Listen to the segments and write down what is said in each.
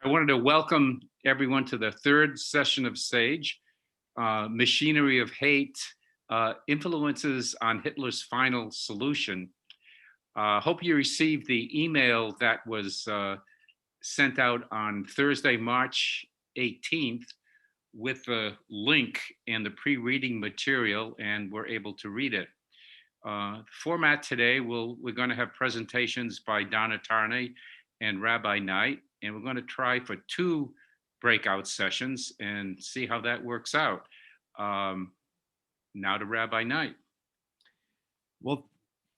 I wanted to welcome everyone to the third session of SAGE, Machinery of Hate, Influences on Hitler's Final Solution. Hope you received the email that was sent out on Thursday, March 18th with the link and the pre-reading material, and we're able to read it. Format today, we're going to have presentations by Donna, Tarney, and Rabbi Knight, and we're going to try for 2 breakout sessions and see how that works out. Now to Rabbi Knight. Well,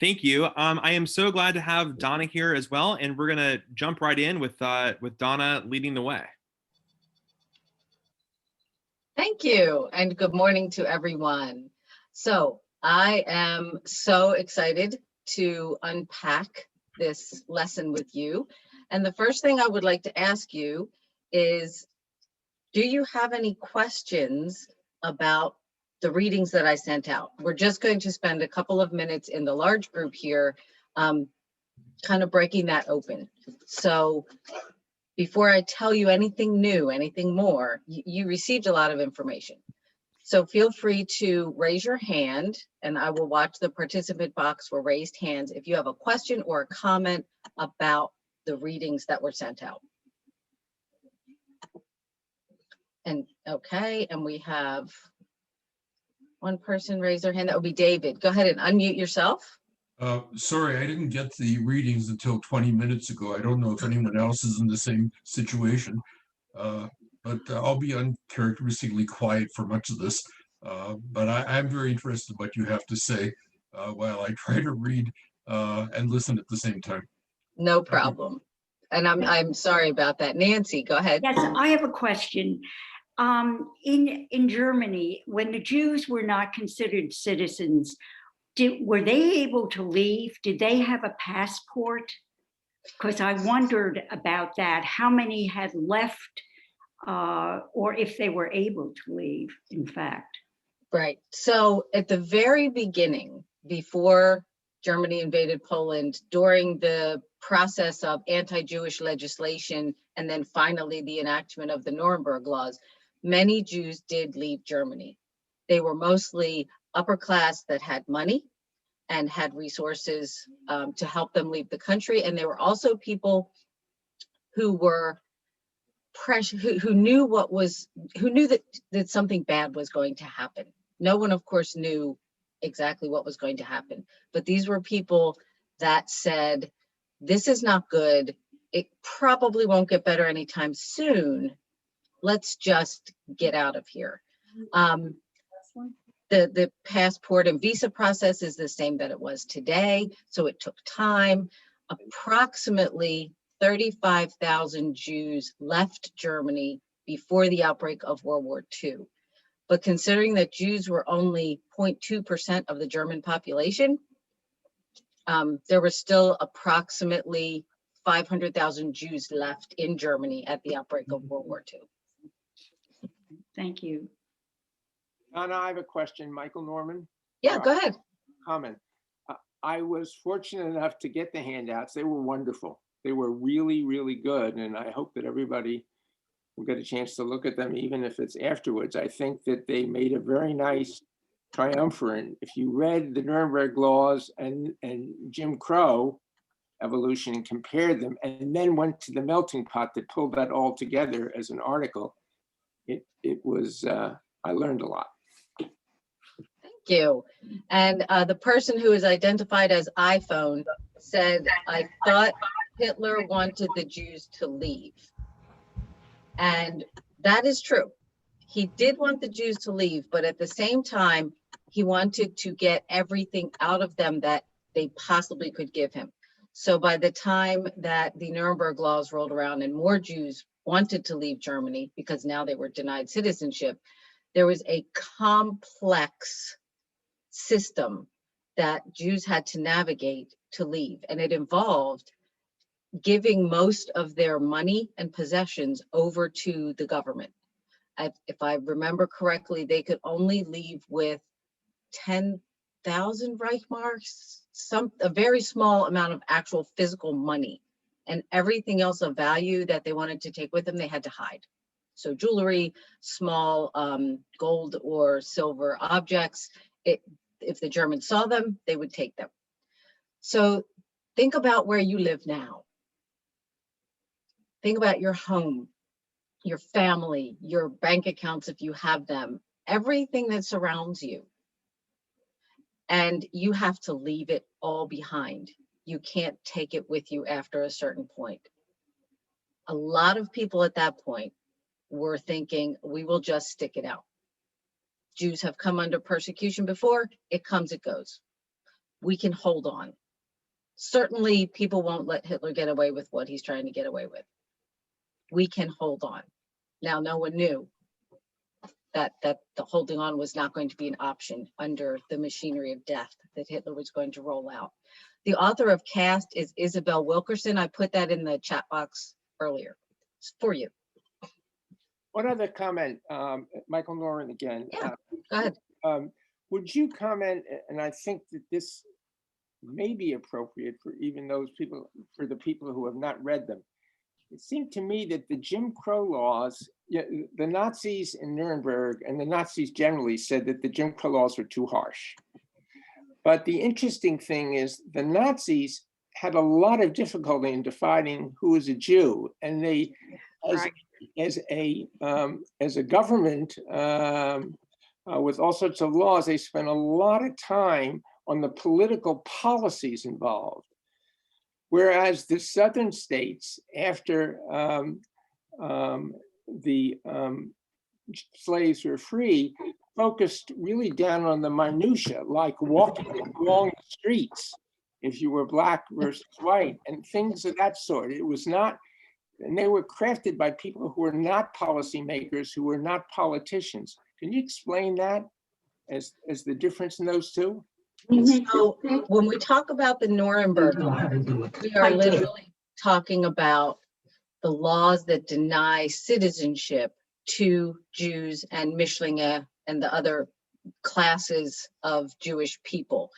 thank you. I am so glad to have Donna here as well, and we're going to jump right in with Donna leading the way. Thank you, and good morning to everyone. So I am so excited to unpack this lesson with you. And the first thing I would like to ask you is, do you have any questions about the readings that I sent out? We're just going to spend a couple of minutes in the large group here, kind of breaking that open. So before I tell you anything new, anything more, you received a lot of information. So feel free to raise your hand, and I will watch the participant box for raised hands if you have a question or a comment about the readings that were sent out. And okay, and we have one person raise their hand. That would be David. Go ahead and unmute yourself. Sorry, I didn't get the readings until 20 minutes ago. I don't know if anyone else is in the same situation, but I'll be uncharacteristically quiet for much of this. But I'm very interested in what you have to say while I try to read and listen at the same time. No problem. And I'm sorry about that. Nancy, go ahead. Yes, I have a question. In Germany, when the Jews were not considered citizens, were they able to leave? Did they have a passport? Because I wondered about that, how many had left, or if they were able to leave, in fact. Right. So at the very beginning, before Germany invaded Poland, during the process of anti-Jewish legislation, and then finally the enactment of the Nuremberg laws, many Jews did leave Germany. They were mostly upper class that had money and had resources to help them leave the country. And there were also people who were who knew that something bad was going to happen. No one, of course, knew exactly what was going to happen, but these were people that said, this is not good. It probably won't get better anytime soon. Let's just get out of here. The passport and visa process is the same that it was today, so it took time. Approximately 35,000 Jews left Germany before the outbreak of World War II. But considering that Jews were only 0.2% of the German population, there were still approximately 500,000 Jews left in Germany at the outbreak of World War II. Thank you. Donna, I have a question. Michael Norman. Yeah, go ahead. Comment. I was fortunate enough to get the handouts. They were wonderful. They were really, really good. And I hope that everybody will get a chance to look at them, even if it's afterwards. I think that they made a very nice triumvirate. If you read the Nuremberg laws and Jim Crow evolution and compared them, and then went to the melting pot that pulled that all together as an article, it was, I learned a lot. Thank you. And the person who is identified as iPhone said, I thought Hitler wanted the Jews to leave. And that is true. He did want the Jews to leave, but at the same time, he wanted to get everything out of them that they possibly could give him. So by the time that the Nuremberg laws rolled around and more Jews wanted to leave Germany because now they were denied citizenship, there was a complex system that Jews had to navigate to leave. And it involved giving most of their money and possessions over to the government. If I remember correctly, they could only leave with 10,000 Reichmarks, a very small amount of actual physical money and everything else of value that they wanted to take with them, they had to hide. So jewelry, small gold or silver objects, if the Germans saw them, they would take them. So think about where you live now. Think about your home, your family, your bank accounts if you have them, everything that surrounds you. And you have to leave it all behind. You can't take it with you after a certain point. A lot of people at that point were thinking, we will just stick it out. Jews have come under persecution before, it comes, it goes. We can hold on. Certainly people won't let Hitler get away with what he's trying to get away with. We can hold on. Now, no one knew that the holding on was not going to be an option under the machinery of death that Hitler was going to roll out. The author of Caste is Isabel Wilkerson. I put that in the chat box earlier. It's for you. One other comment, Michael Noren again. Yeah, go ahead. Would you comment, and I think that this may be appropriate for even those people, for the people who have not read them. It seemed to me that the Jim Crow laws, the Nazis in Nuremberg and the Nazis generally said that the Jim Crow laws were too harsh. But the interesting thing is the Nazis had a lot of difficulty in defining who was a Jew, and they, as a government with all sorts of laws, they spent a lot of time on the political policies involved. Whereas the southern states, after the slaves were free, focused really down on the minutia, like walking along the streets, if you were black versus white, and things of that sort. It was not, and they were crafted by people who were not policymakers, who were not politicians. Can you explain that as the difference in those two? So when we talk about the Nuremberg laws, we are literally talking about the laws that deny citizenship to Jews and Mischlinge and the other classes of Jewish people.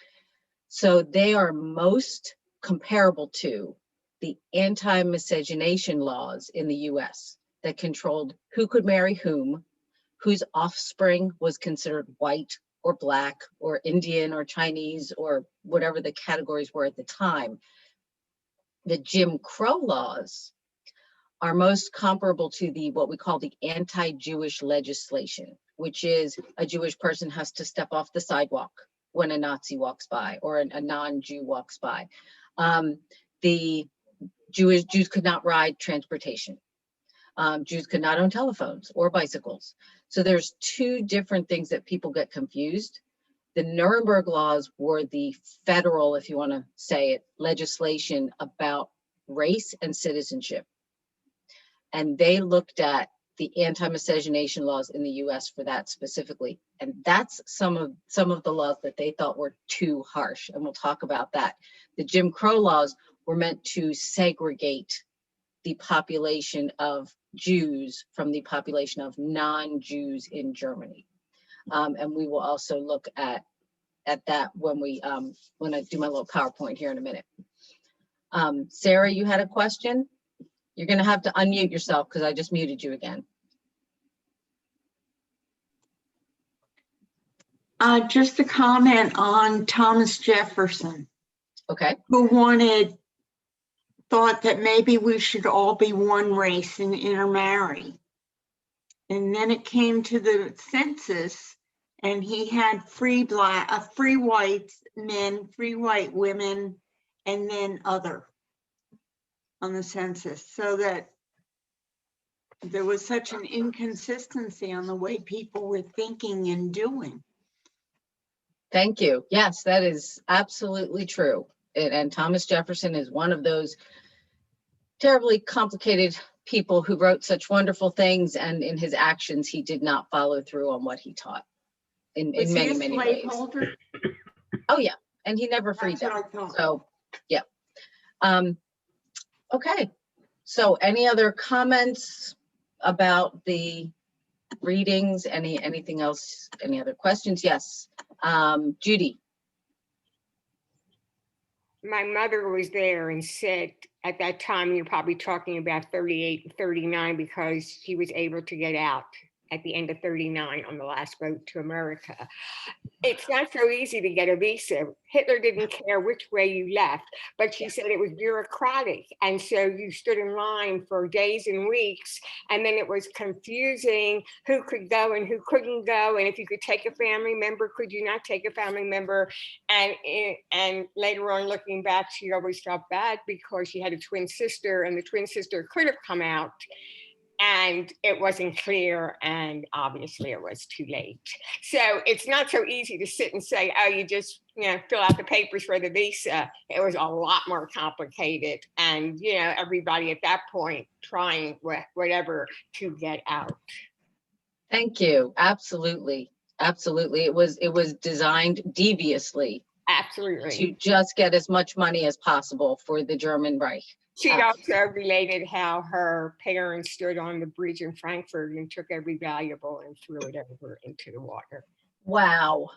So they are most comparable to the anti-miscegenation laws in the US that controlled who could marry whom, whose offspring was considered white or black or Indian or Chinese or whatever the categories were at the time. The Jim Crow laws are most comparable to what we call the anti-Jewish legislation, which is a Jewish person has to step off the sidewalk when a Nazi walks by or a non-Jew walks by. The Jews could not ride transportation. Jews could not own telephones or bicycles. So there's two different things that people get confused. The Nuremberg laws were the federal, if you want to say it, legislation about race and citizenship. And they looked at the anti-miscegenation laws in the US for that specifically. And that's some of the laws that they thought were too harsh. And we'll talk about that. The Jim Crow laws were meant to segregate the population of Jews from the population of non-Jews in Germany. And we will also look at that when I do my little PowerPoint here in a minute. Sarah, you had a question? You're gonna have to unmute yourself because I just muted you again. Just a comment on Thomas Jefferson, Okay. who thought that maybe we should all be one race and intermarry. And then it came to the census, and he had free white men, free white women, and then other on the census, so that there was such an inconsistency on the way people were thinking and doing. Thank you. Yes, that is absolutely true. And Thomas Jefferson is one of those terribly complicated people who wrote such wonderful things, and in his actions, he did not follow through on what he taught in many, many ways. Oh yeah, and he never freed them. So yeah. Okay, so any other comments about the readings? Anything else? Any other questions? Yes, Judy. My mother was there and said, at that time, you're probably talking about 38 and 39, because she was able to get out at the end of 39 on the last boat to America. It's not so easy to get a visa. Hitler didn't care which way you left, but she said it was bureaucratic. And so you stood in line for days and weeks, and then it was confusing who could go and who couldn't go. And if you could take a family member, could you not take a family member? And later on, looking back, she always felt bad because she had a twin sister, and the twin sister could have come out, and it wasn't clear, and obviously it was too late. So it's not so easy to sit and say, oh, you just, fill out the papers for the visa. It was a lot more complicated, and everybody at that point trying whatever to get out. Thank you. Absolutely. Absolutely. It was designed deviously Absolutely. to just get as much money as possible for the German Reich. She also related how her parents stood on the bridge in Frankfurt and took every valuable and threw it over into the water. Wow.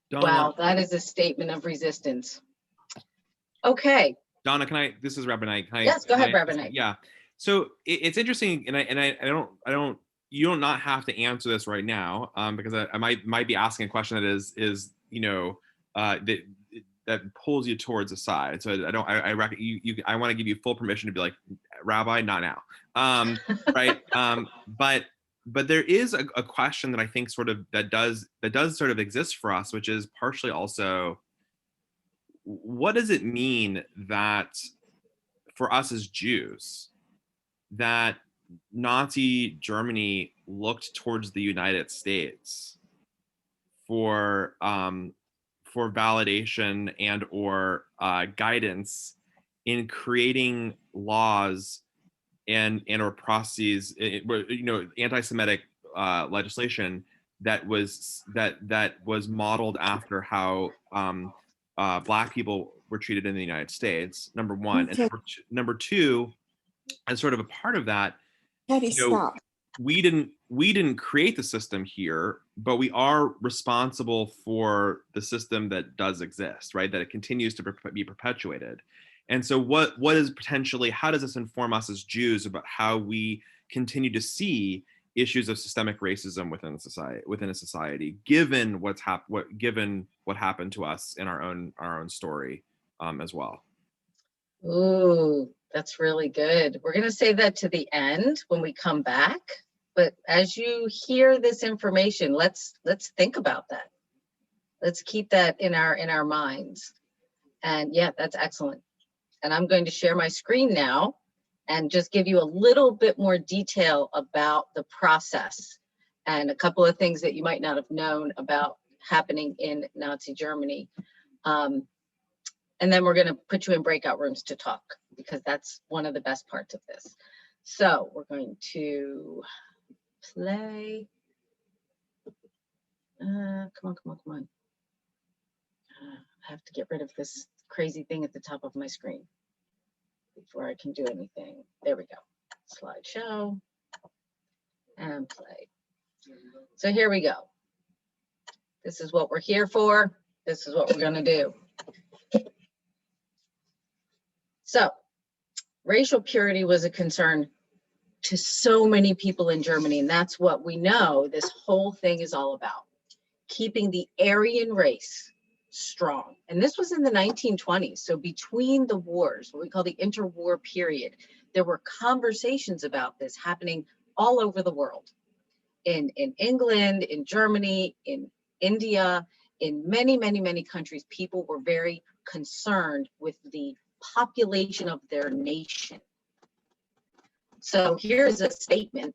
Donna, Wow, that is a statement of resistance. Okay. Donna, this is Rabbi Knight. Yes, go ahead, Rabbi Knight. Yeah. So it's interesting, and I don't, you don't not have to answer this right now, because I might be asking a question that is that pulls you towards a side. So I want to give you full permission to be like, Rabbi, not now. Right. But there is a question that I think that does sort of exist for us, which is partially also, what does it mean that for us as Jews, that Nazi Germany looked towards the United States for validation and or guidance in creating laws and or processes, anti-Semitic legislation that was modeled after how Black people were treated in the United States. Number one, and number two, as sort of a part of that, we didn't create the system here, but we are responsible for the system that does exist, right? That it continues to be perpetuated. And so what is potentially, how does this inform us as Jews about how we continue to see issues of systemic racism within a society, given what happened to us in our own story as well? Ooh, that's really good. We're going to save that to the end when we come back. But as you hear this information, let's think about that. Let's keep that in our minds. And yeah, that's excellent. And I'm going to share my screen now and just give you a little bit more detail about the process and a couple of things that you might not have known about happening in Nazi Germany. And then we're going to put you in breakout rooms to talk, because that's one of the best parts of this. So we're going to play. Come on. I have to get rid of this crazy thing at the top of my screen before I can do anything. There we go. Slideshow and play. So here we go. This is what we're here for. This is what we're going to do. So, racial purity was a concern to so many people in Germany, and that's what we know this whole thing is all about. Keeping the Aryan race strong. And this was in the 1920s. So between the wars, what we call the interwar period, there were conversations about this happening all over the world. In England, in Germany, in India, in many countries, people were very concerned with the population of their nation. So here's a statement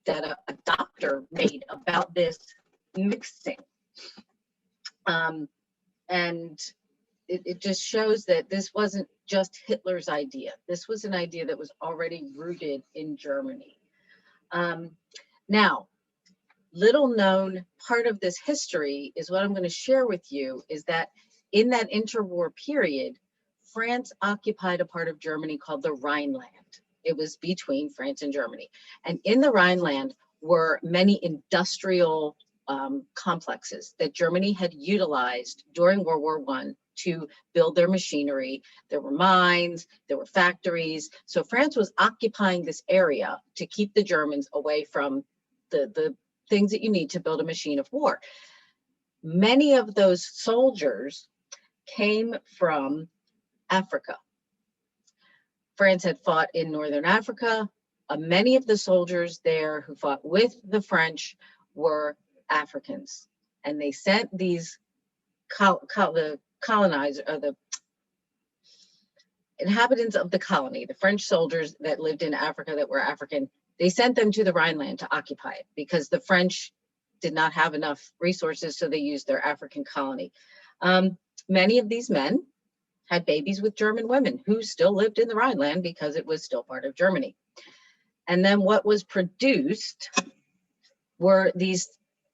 that a doctor made about this mixing. And it just shows that this wasn't just Hitler's idea. This was an idea that was already rooted in Germany. Now, little known part of this history is what I'm going to share with you, is that in that interwar period, France occupied a part of Germany called the Rhineland. It was between France and Germany. And in the Rhineland were many industrial complexes that Germany had utilized during World War I to build their machinery. There were mines, there were factories. So France was occupying this area to keep the Germans away from the things that you need to build a machine of war. Many of those soldiers came from Africa. France had fought in Northern Africa. Many of the soldiers there who fought with the French were Africans. And they sent these the colonizers, or the inhabitants of the colony, the French soldiers that lived in Africa that were African, they sent them to the Rhineland to occupy it because the French did not have enough resources, so they used their African colony. Many of these men had babies with German women who still lived in the Rhineland because it was still part of Germany. And then what was produced were these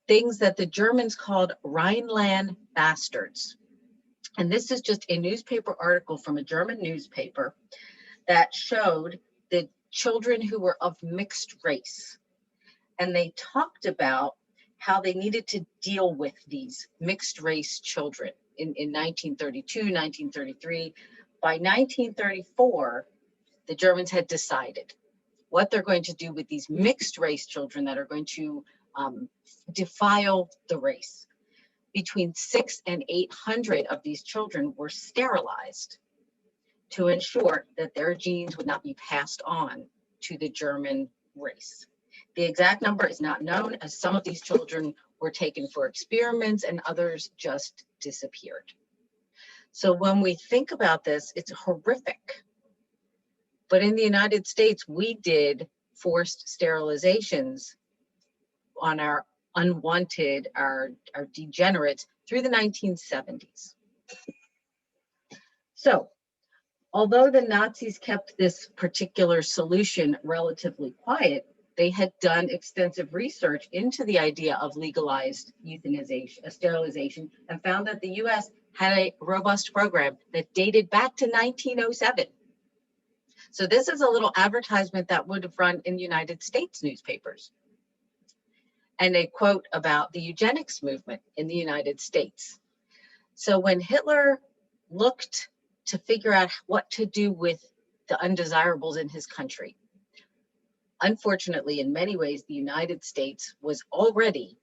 things that the Germans called Rhineland bastards. And this is just a newspaper article from a German newspaper that showed the children who were of mixed race. And they talked about how they needed to deal with these mixed race children in 1932, 1933. By 1934, the Germans had decided what they're going to do with these mixed race children that are going to defile the race. Between 600 and 800 of these children were sterilized to ensure that their genes would not be passed on to the German race. The exact number is not known, as some of these children were taken for experiments and others just disappeared. So when we think about this, it's horrific. But in the United States, we did forced sterilizations on our unwanted, our degenerates through the 1970s. So, although the Nazis kept this particular solution relatively quiet, they had done extensive research into the idea of legalized euthanization, sterilization, and found that the US had a robust program that dated back to 1907. So this is a little advertisement that would have run in United States newspapers. And a quote about the eugenics movement in the United States. So when Hitler looked to figure out what to do with the undesirables in his country, unfortunately, in many ways, the United States was already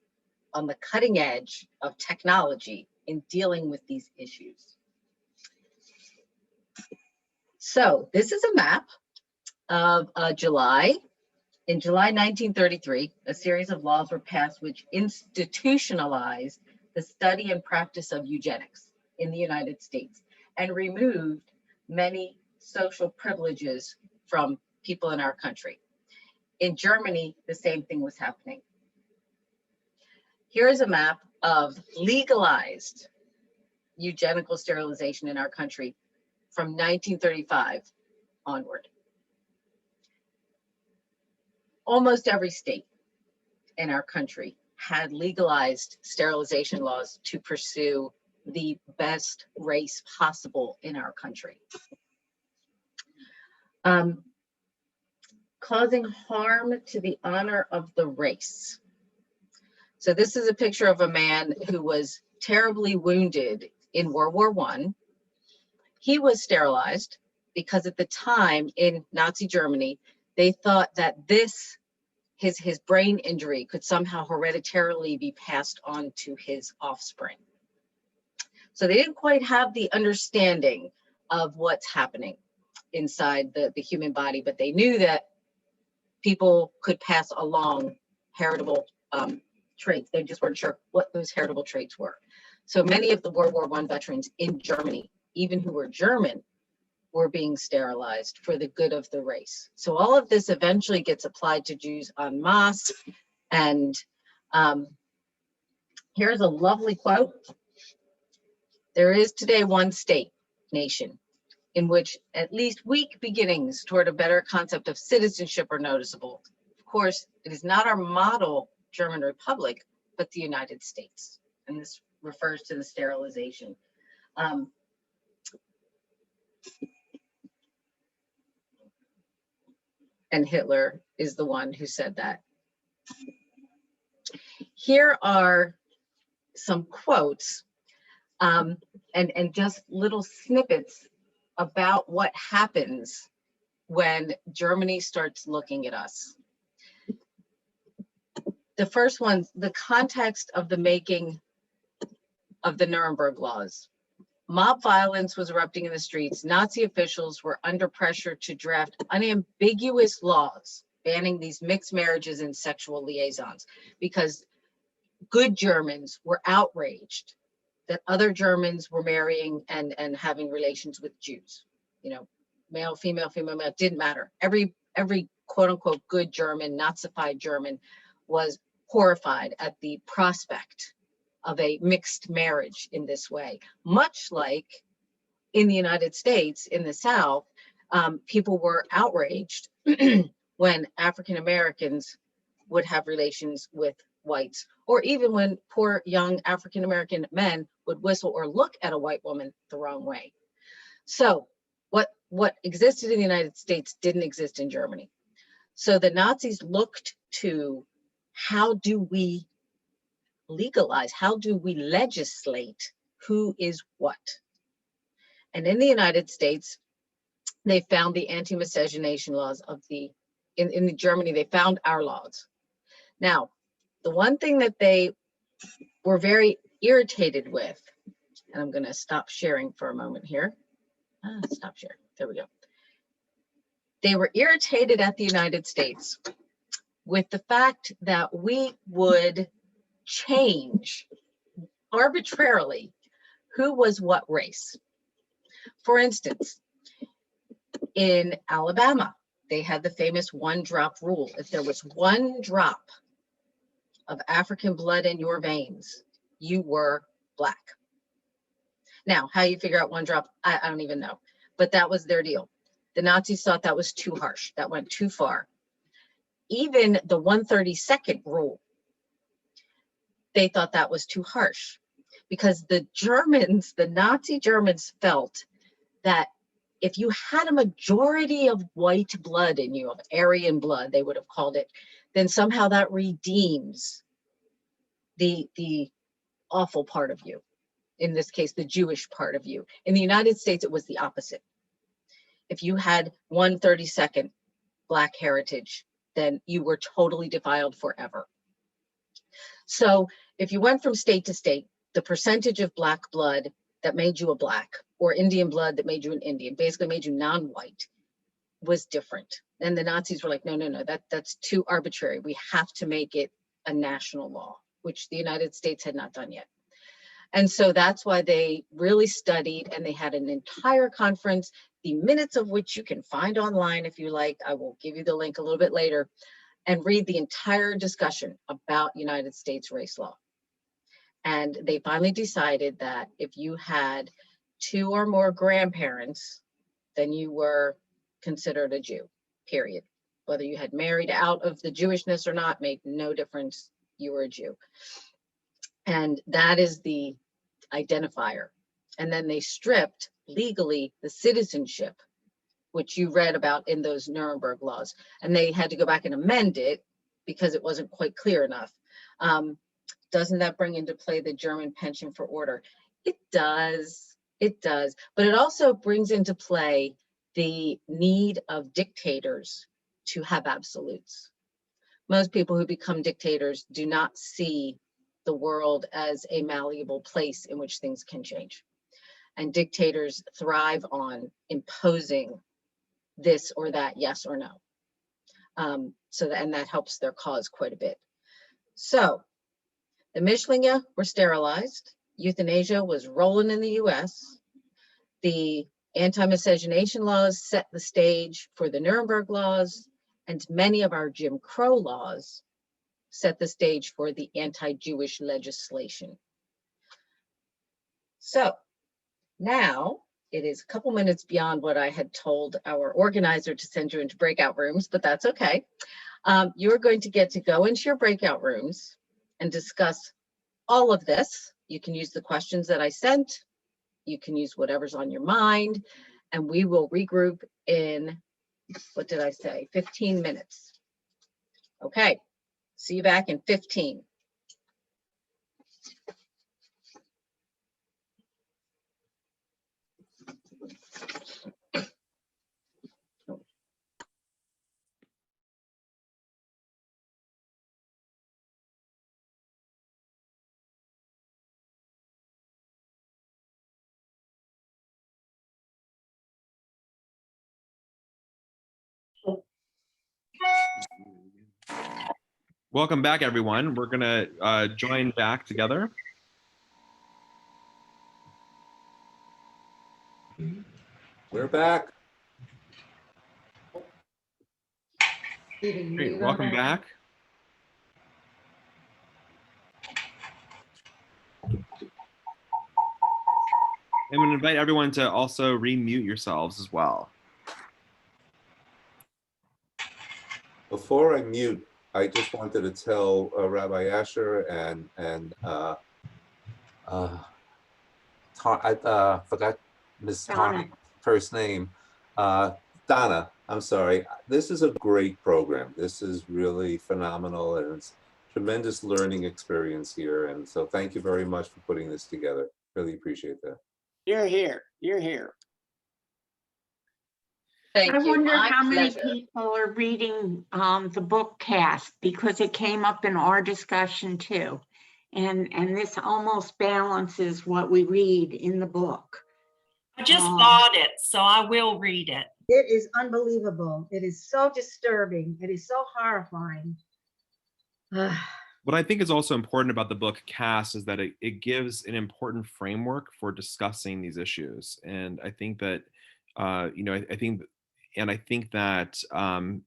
on the cutting edge of technology in dealing with these issues. So this is a map of July. In July 1933, a series of laws were passed which institutionalized the study and practice of eugenics in the United States and removed many social privileges from people in our country. In Germany, the same thing was happening. Here is a map of legalized eugenical sterilization in our country from 1935 onward. Almost every state in our country had legalized sterilization laws to pursue the best race possible in our country. Causing harm to the honor of the race. So this is a picture of a man who was terribly wounded in World War I. He was sterilized because at the time in Nazi Germany, they thought that his brain injury could somehow hereditarily be passed on to his offspring. So they didn't quite have the understanding of what's happening inside the human body, but they knew that people could pass along heritable traits. They just weren't sure what those heritable traits were. So many of the World War I veterans in Germany, even who were German, were being sterilized for the good of the race. So all of this eventually gets applied to Jews en masse. And here's a lovely quote. There is today one state, nation, in which at least weak beginnings toward a better concept of citizenship are noticeable. Of course, it is not our model German Republic, but the United States. And this refers to the sterilization. And Hitler is the one who said that. Here are some quotes and just little snippets about what happens when Germany starts looking at us. The first one, the context of the making of the Nuremberg laws. Mob violence was erupting in the streets. Nazi officials were under pressure to draft unambiguous laws banning these mixed marriages and sexual liaisons, because good Germans were outraged that other Germans were marrying and having relations with Jews. You know, male, female, male, didn't matter. Every quote unquote good German, Nazified German, was horrified at the prospect of a mixed marriage in this way. Much like in the United States, in the South, people were outraged when African Americans would have relations with whites, or even when poor young African American men would whistle or look at a white woman the wrong way. So what existed in the United States didn't exist in Germany. So the Nazis looked to, how do we legalize, how do we legislate who is what? And in the United States, they found the anti-miscegenation laws of in Germany, they found our laws. Now, the one thing that they were very irritated with, and I'm going to stop sharing for a moment here. Stop sharing. There we go. They were irritated at the United States with the fact that we would change arbitrarily who was what race. For instance, in Alabama, they had the famous one-drop rule. If there was one drop of African blood in your veins, you were Black. Now, how you figure out one drop, I don't even know, but that was their deal. The Nazis thought that was too harsh. That went too far. Even the 132nd rule, they thought that was too harsh, because the Germans, the Nazi Germans, felt that if you had a majority of white blood in you, of Aryan blood, they would have called it, then somehow that redeems the awful part of you. In this case, the Jewish part of you. In the United States, it was the opposite. If you had 132nd Black heritage, then you were totally defiled forever. So if you went from state to state, the percentage of Black blood that made you a Black, or Indian blood that made you an Indian, basically made you non-white, was different. And the Nazis were like, no, that's too arbitrary. We have to make it a national law, which the United States had not done yet. And so that's why they really studied, and they had an entire conference, the minutes of which you can find online if you like. I will give you the link a little bit later, and read the entire discussion about United States race law. And they finally decided that if you had 2 or more grandparents, then you were considered a Jew, period. Whether you had married out of the Jewishness or not made no difference. You were a Jew. And that is the identifier. And then they stripped legally the citizenship, which you read about in those Nuremberg laws. And they had to go back and amend it because it wasn't quite clear enough. Doesn't that bring into play the German penchant for order? It does, but it also brings into play the need of dictators to have absolutes. Most people who become dictators do not see the world as a malleable place in which things can change. And dictators thrive on imposing this or that, yes or no. And that helps their cause quite a bit. So the Mischlinge were sterilized. Euthanasia was rolling in the US. The anti-miscegenation laws set the stage for the Nuremberg laws, and many of our Jim Crow laws set the stage for the anti-Jewish legislation. So now it is a couple minutes beyond what I had told our organizer to send you into breakout rooms, but that's okay. You're going to get to go into your breakout rooms and discuss all of this. You can use the questions that I sent. You can use whatever's on your mind, and we will regroup in, what did I say, 15 minutes. Okay, see you back in 15. Welcome back, everyone. We're gonna join back together. We're back. Great. Welcome back. I'm going to invite everyone to also remute yourselves as well. Before I mute, I just wanted to tell Rabbi Asher and I forgot Ms. Tarney's first name, Donna. I'm sorry. This is a great program. This is really phenomenal, and it's tremendous learning experience here. And so, thank you very much for putting this together. Really appreciate that. You're here. You're here. Thank I you. wonder My how many pleasure. people are reading the book cast, because it came up in our discussion too. And this almost balances what we read in the book. I just bought it, so I will read it. It is unbelievable. It is so disturbing. It is so horrifying. What I think is also important about the book Caste is that it gives an important framework for discussing these issues. And I think that, I think that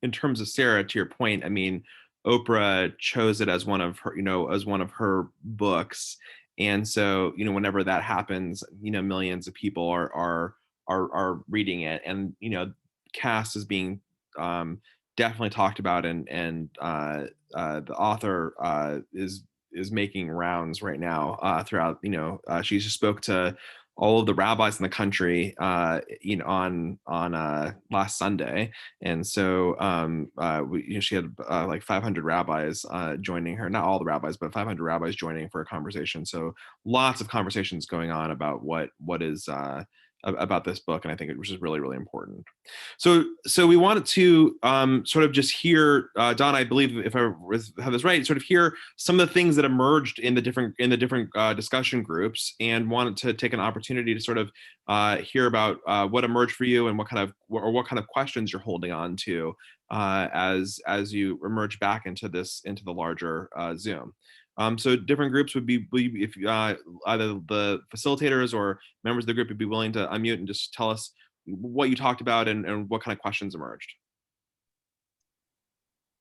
in terms of Sarah, to your point, I mean, Oprah chose it as one of her books. And so, whenever that happens, millions of people are reading it. And, Caste is being definitely talked about, and the author is making rounds right now throughout. She just spoke to all of the rabbis in the country, on last Sunday, and so she had like 500 rabbis joining her. Not all the rabbis, but 500 rabbis joining for a conversation. So lots of conversations going on about what is about this book, and I think it was just really, really important. So we wanted to sort of just hear, Donna, I believe, if I have this right, sort of hear some of the things that emerged in the different discussion groups, and wanted to take an opportunity to sort of hear about what emerged for you and what kind of questions you're holding on to as you emerge back into the larger Zoom. So different groups would be, if either the facilitators or members of the group would be willing to unmute and just tell us what you talked about and what kind of questions emerged.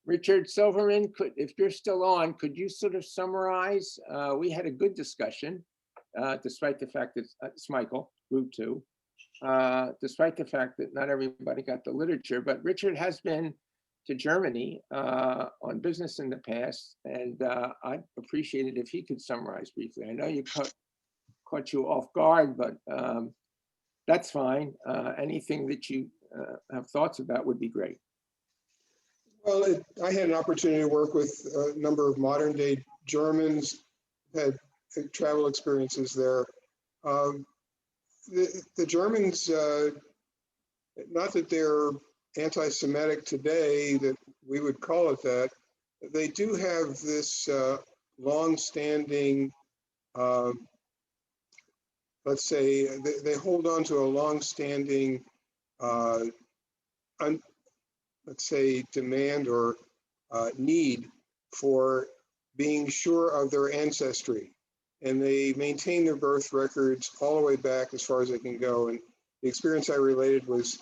Richard Silverman, if you're still on, could you sort of summarize? We had a good discussion, despite the fact that it's Michael, group 2, despite the fact that not everybody got the literature, but Richard has been to Germany on business in the past, and I'd appreciate it if he could summarize briefly. I know you caught you off guard, but that's fine. Anything that you have thoughts about would be great. Well, I had an opportunity to work with a number of modern day Germans, had travel experiences there. The Germans, not that they're anti-Semitic today, that we would call it that, they do have this long-standing, let's say, they hold on to a long-standing, let's say, demand or need for being sure of their ancestry. And they maintain their birth records all the way back as far as they can go. And the experience I related was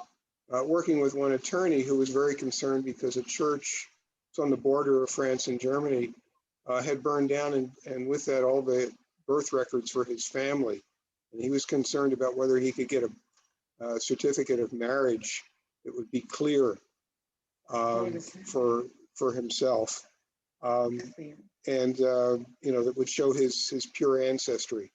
working with one attorney who was very concerned because a church on the border of France and Germany had burned down, and with that, all the birth records for his family. And he was concerned about whether he could get a certificate of marriage that would be clear for himself, that would show his pure ancestry.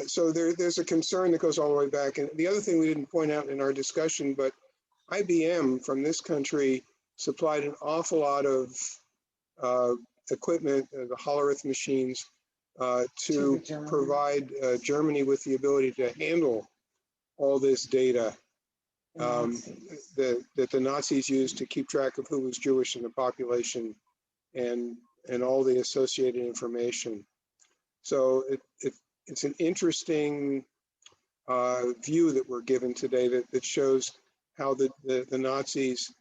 So there's a concern that goes all the way back. And the other thing we didn't point out in our discussion, but IBM from this country supplied an awful lot of equipment, the Hollerith machines, to provide Germany with the ability to handle all this data that the Nazis used to keep track of who was Jewish in the population and all the associated information. So it's an interesting view that we're given today that shows how the Nazis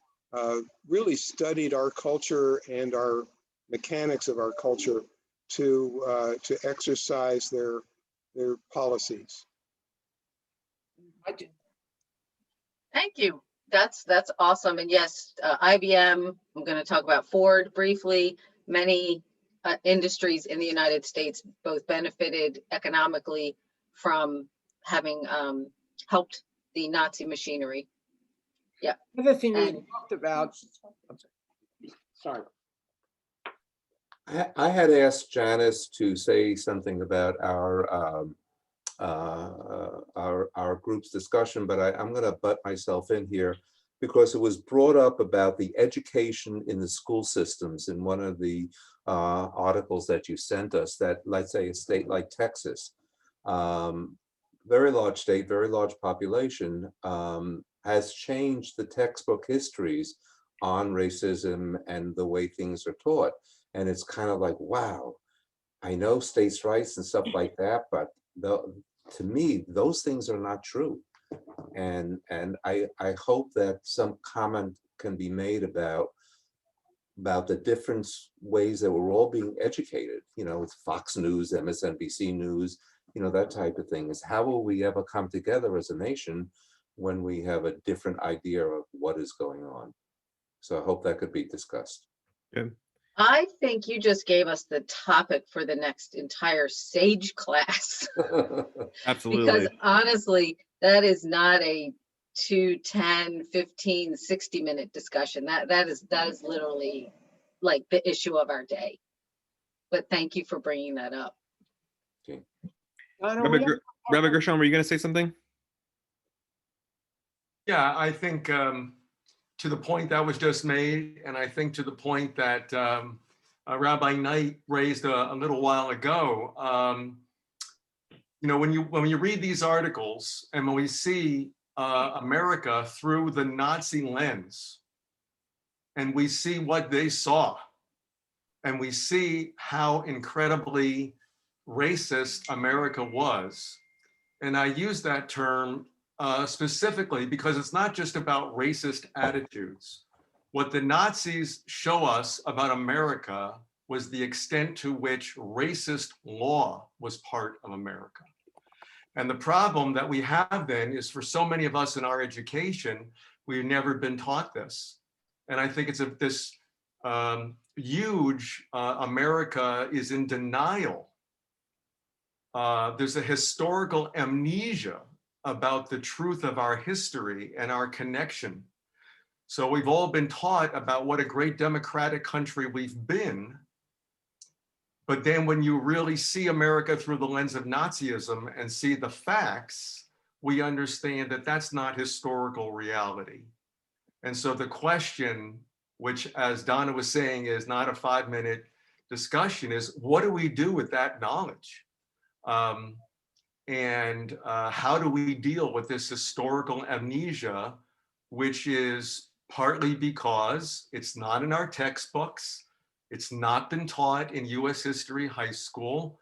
really studied our culture and our mechanics of our culture to exercise their policies. Thank you. That's awesome. And yes, IBM, I'm going to talk about Ford briefly. Many industries in the United States both benefited economically from having helped the Nazi machinery. Yeah. Another thing we And- talked about, sorry. I had asked Janice to say something about our group's discussion, but I'm going to butt myself in here because it was brought up about the education in the school systems in one of the articles that you sent us, that, let's say, a state like Texas, very large state, very large population, has changed the textbook histories on racism and the way things are taught. And it's kind of like, wow, I know states' rights and stuff like that, but to me, those things are not true. And I hope that some comment can be made about the different ways that we're all being educated, you know, with Fox News, MSNBC News, you know, that type of thing. Is how will we ever come together as a nation when we have a different idea of what is going on? So I hope that could be discussed. Good. I think you just gave us the topic for the next entire SAGE class. Absolutely. Because honestly, that is not a 2, 10, 15, 60-minute discussion. That is literally like the issue of our day. But thank you for bringing that up. Okay. Rabbi Gershon, were you going to say something? Yeah, I think to the point that was just made, and I think to the point that Rabbi Knight raised a little while ago, you know, when you read these articles and when we see America through the Nazi lens, and we see what they saw, and we see how incredibly racist America was, and I use that term specifically because it's not just about racist attitudes. What the Nazis show us about America was the extent to which racist law was part of America. And the problem that we have then is, for so many of us in our education, we've never been taught this. And I think it's this huge America is in denial. There's a historical amnesia about the truth of our history and our connection. So we've all been taught about what a great democratic country we've been. But then when you really see America through the lens of Nazism and see the facts, we understand that that's not historical reality. And so the question, which, as Donna was saying, is not a 5-minute discussion, is what do we do with that knowledge? And how do we deal with this historical amnesia, which is partly because it's not in our textbooks, it's not been taught in US history high school,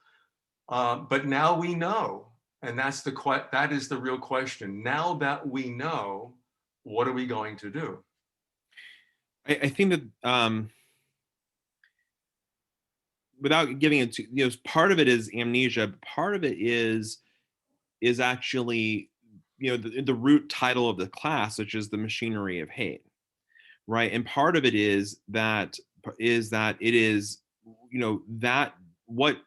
but now we know, and that is the real question. Now that we know, what are we going to do? I think that without giving it to, you know, part of it is amnesia, part of it is actually, you know, the root title of the class, which is the machinery of hate, right? And part of it is that it is, you know, that what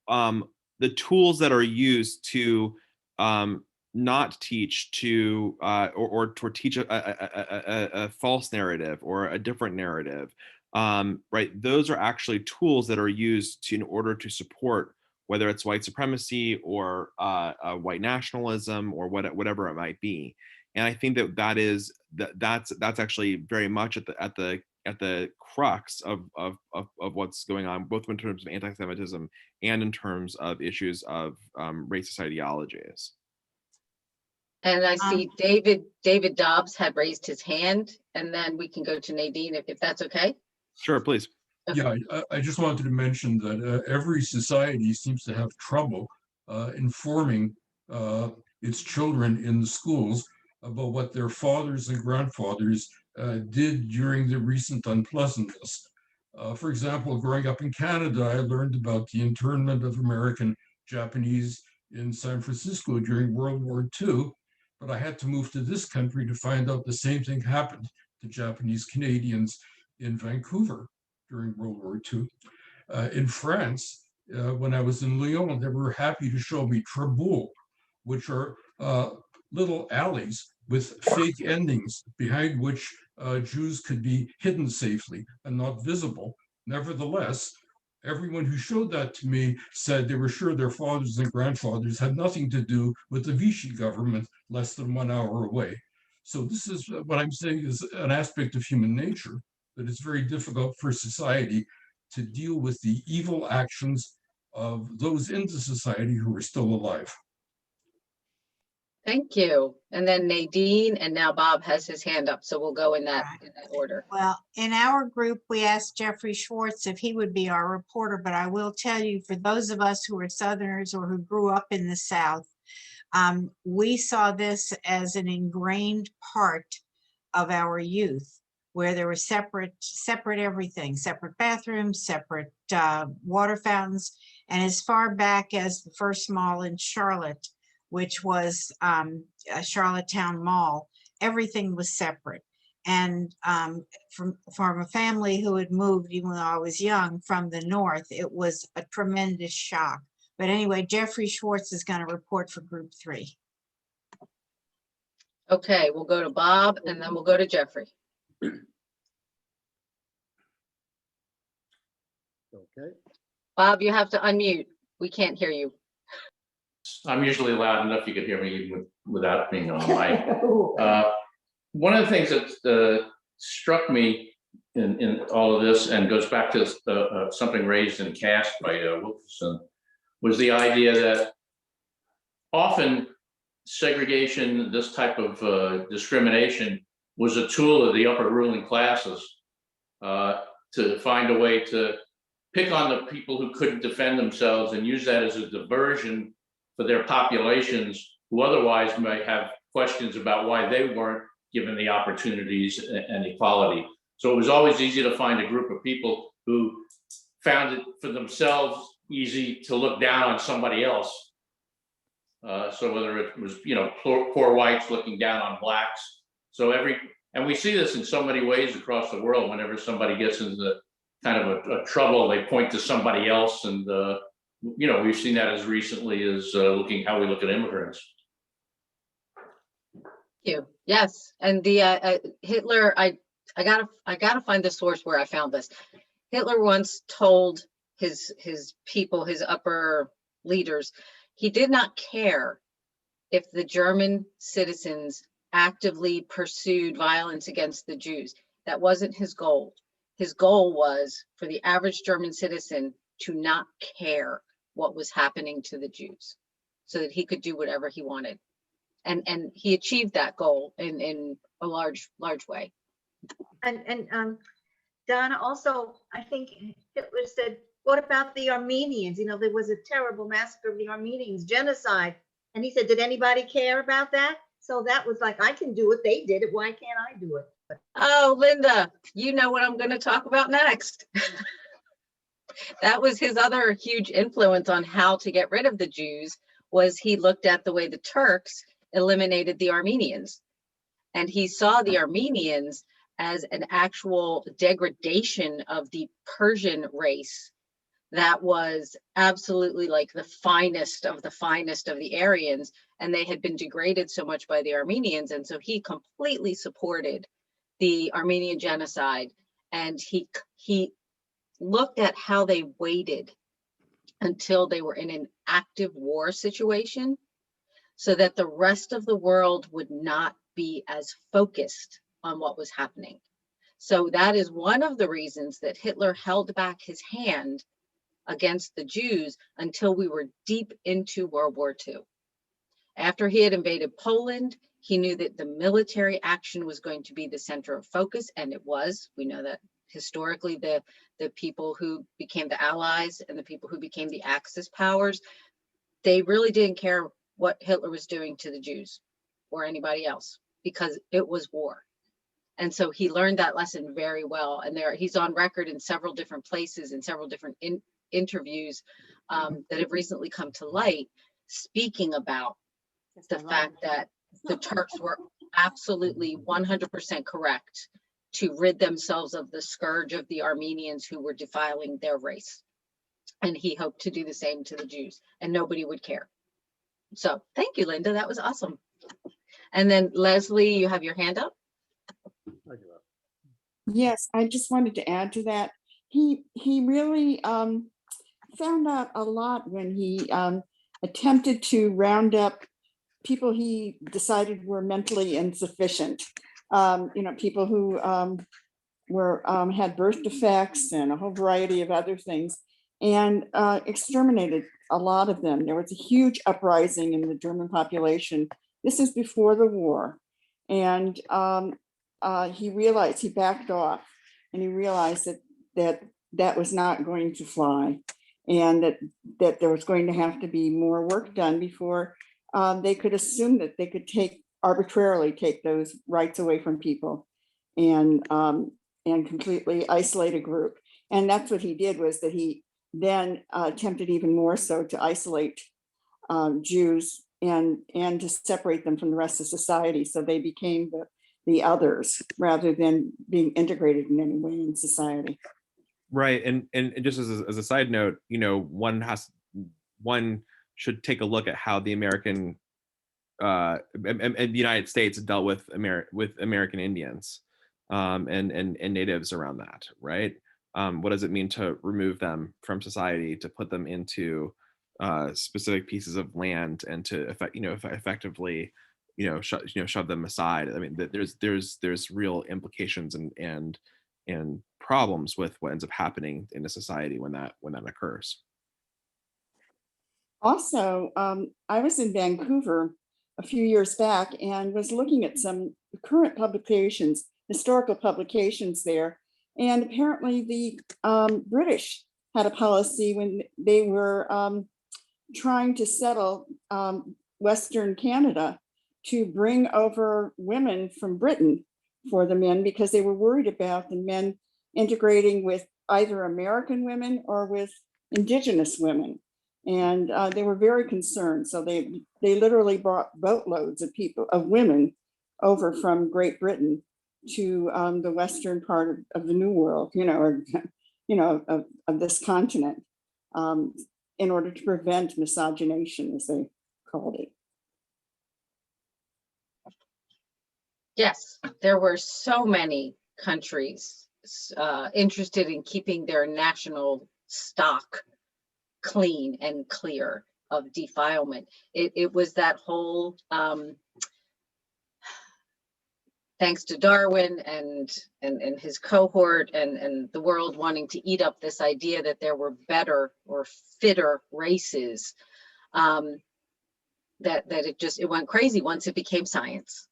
the tools that are used to not teach, to or teach a false narrative or a different narrative, right? Those are actually tools that are used in order to support, whether it's white supremacy or white nationalism or whatever it might be. And I think that's actually very much at the crux of what's going on, both in terms of anti-Semitism and in terms of issues of racist ideologies. And I see David Dobbs had raised his hand, and then we can go to Nadine if that's okay. Sure, please. Yeah, I just wanted to mention that every society seems to have trouble informing its children in the schools about what their fathers and grandfathers did during the recent unpleasantness. For example, growing up in Canada, I learned about the internment of American Japanese in San Francisco during World War II, but I had to move to this country to find out the same thing happened to Japanese Canadians in Vancouver during World War II. In France, when I was in Lyon, they were happy to show me traboules, which are little alleys with fake endings behind which Jews could be hidden safely and not visible. Nevertheless, everyone who showed that to me said they were sure their fathers and grandfathers had nothing to do with the Vichy government less than 1 hour away. So this is what I'm saying is an aspect of human nature that it's very difficult for society to deal with the evil actions of those in the society who are still alive. Thank you. And then Nadine, and now Bob has his hand up, so we'll go in that order. Well, in our group, we asked Jeffrey Schwartz if he would be our reporter, but I will tell you, for those of us who are Southerners or who grew up in the South, we saw this as an ingrained part of our youth, where there were separate everything, separate bathrooms, separate water fountains, and as far back as the first mall in Charlotte, which was a Charlottetown Mall, everything was separate. And from a family who had moved, even though I was young, from the North, it was a tremendous shock. But anyway, Jeffrey Schwartz is going to report for Group 3. Okay, we'll go to Bob and then we'll go to Jeffrey. Okay. Bob, you have to unmute. We can't hear you. I'm usually loud enough you could hear me even without being on mic. One of the things that struck me in all of this, and goes back to something raised in Cast by Wilkerson, was the idea that often segregation, this type of discrimination, was a tool of the upper ruling classes to find a way to pick on the people who couldn't defend themselves and use that as a diversion for their populations who otherwise might have questions about why they weren't given the opportunities and equality. So it was always easy to find a group of people who found it for themselves easy to look down on somebody else. So whether it was, poor whites looking down on blacks. And we see this in so many ways across the world. Whenever somebody gets into kind of a trouble, they point to somebody else, and we've seen that as recently as how we look at immigrants. Thank you. Yes, and the Hitler, I gotta find the source where I found this. Hitler once told his people, his upper leaders, he did not care if the German citizens actively pursued violence against the Jews. That wasn't his goal. His goal was for the average German citizen to not care what was happening to the Jews, so that he could do whatever he wanted. And he achieved that goal in a large way. And Donna, also, I think Hitler said, what about the Armenians? There was a terrible massacre of the Armenians, genocide. And he said, did anybody care about that? So that was like, I can do it. They did it. Why can't I do it? Oh, Linda, you know what I'm going to talk about next. That was his other huge influence on how to get rid of the Jews, was he looked at the way the Turks eliminated the Armenians. And he saw the Armenians as an actual degradation of the Persian race that was absolutely like the finest of the Aryans, and they had been degraded so much by the Armenians. And so he completely supported the Armenian genocide, and he looked at how they waited until they were in an active war situation so that the rest of the world would not be as focused on what was happening. So that is one of the reasons that Hitler held back his hand against the Jews until we were deep into World War II. After he had invaded Poland, he knew that the military action was going to be the center of focus, and it was. We know that historically the people who became the Allies and the people who became the Axis powers, they really didn't care what Hitler was doing to the Jews or anybody else. because it was war. And so he learned that lesson very well. And he's on record in several different places, in several different interviews that have recently come to light, speaking about the fact that the Turks were absolutely 100% correct to rid themselves of the scourge of the Armenians who were defiling their race. And he hoped to do the same to the Jews, and nobody would care. So thank you, Linda. That was awesome. And then Leslie, you have your hand up. Yes, I just wanted to add to that. He really found out a lot when he attempted to round up people he decided were mentally insufficient. People who had birth defects and a whole variety of other things, and exterminated a lot of them. There was a huge uprising in the German population. This is before the war. And he realized, he backed off, and he realized that was not going to fly, and that there was going to have to be more work done before they could assume that they could arbitrarily take those rights away from people and completely isolate a group. And that's what he did, was that he then attempted even more so to isolate Jews and to separate them from the rest of society. So they became the others rather than being integrated in any way in society. Right. And just as a side note, one should take a look at how the American and the United States dealt with American Indians and natives around that, right? What does it mean to remove them from society, to put them into specific pieces of land, and to effectively shove them aside? I mean, there's real implications and problems with what ends up happening in a society when that occurs. Also, I was in Vancouver a few years back and was looking at some current publications, historical publications there. And apparently the British had a policy when they were trying to settle Western Canada to bring over women from Britain for the men, because they were worried about the men integrating with either American women or with Indigenous women. And they were very concerned. So they literally brought boatloads of women over from Great Britain to the western part of the New World, of this continent, in order to prevent miscegenation, as they called it. Yes, there were so many countries interested in keeping their national stock clean and clear of defilement. It was that whole, thanks to Darwin and his cohort and the world wanting to eat up this idea that there were better or fitter races, that it went crazy once it became science.